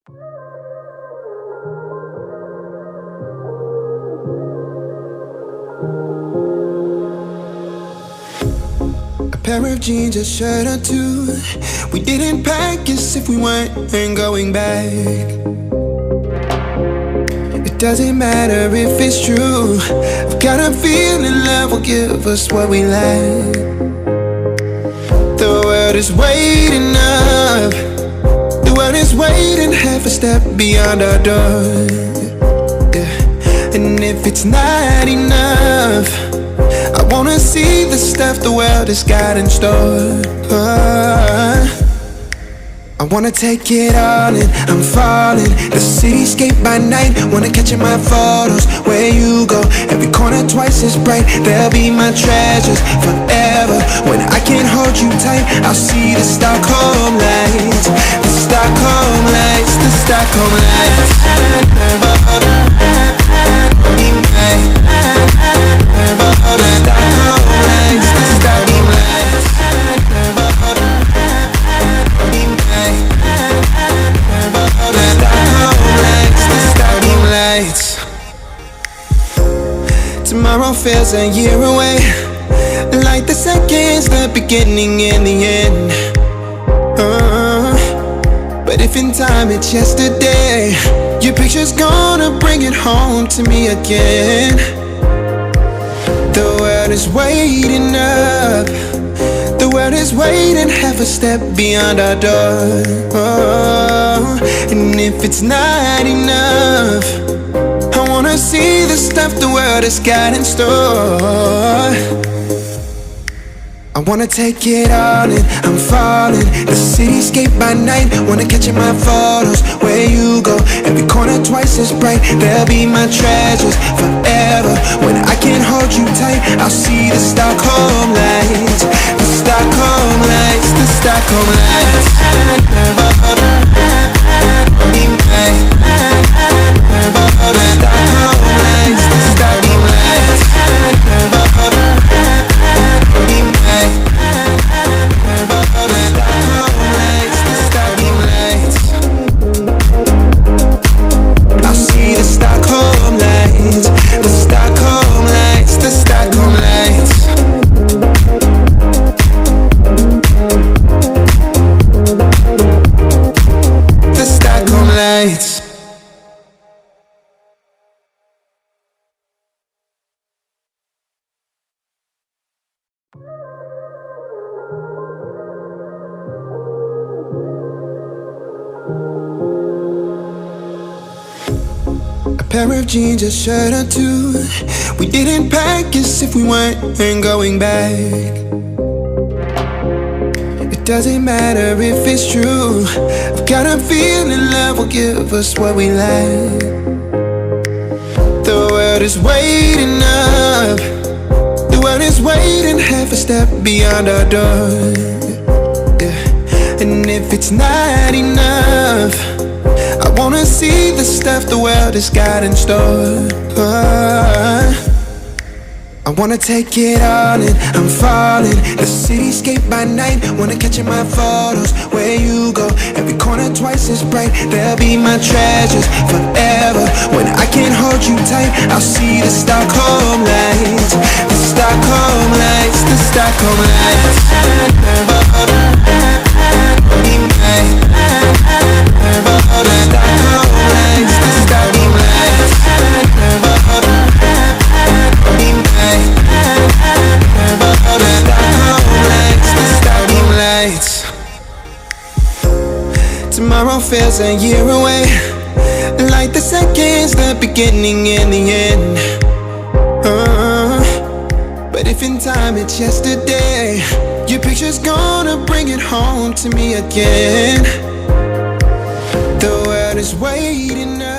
A pair of jeans, a shirt or two. We didn't pack as if we weren't going back. It doesn't matter if it's true. I've got a feeling love will give us what we lack. The world is waiting up. The world is waiting half a step beyond our door. Yeah. And if it's not enough, I wanna see the stuff the world has got in store. I wanna take it all in, I'm falling. The cityscape by night, wanna catch in my photos. Where you go, every corner twice as bright. They'll be my treasures forever. When I can't hold you tight, I'll see the Stockholm lights. The Stockholm lights, the Stockholm lights. Tomorrow feels a year away, like the seconds, the beginning and the end. But if in time it's yesterday, your picture's gonna bring it home to me again. The world is waiting up. The world is waiting half a step beyond our door. And if it's not enough, I wanna see the stuff the world has got in store. I wanna take it all in, I'm falling. The cityscape by night, wanna catch in my photos. Where you go, every corner twice as bright. They'll be my treasures forever. When I can't hold you tight, I'll see the Stockholm lights. The Stockholm lights, the Stockholm lights. A pair of jeans, a shirt or two. We didn't pack as if we weren't going back. It doesn't matter if it's true. I've got a feeling love will give us what we lack. The world is waiting up. The world is waiting half a step beyond our door. Yeah. And if it's not enough, I wanna see the stuff the world has got in store. I wanna take it all in, I'm falling. The cityscape by night, wanna catch in my photos. Where you go, every corner twice as bright. They'll be my treasures forever. When I can't hold you tight, I'll see the Stockholm lights. The Stockholm lights, the Stockholm lights. Tomorrow feels a year away, like the seconds, the beginning and the end. But if in time it's yesterday, your picture's gonna bring it home to me again. The world is waiting up.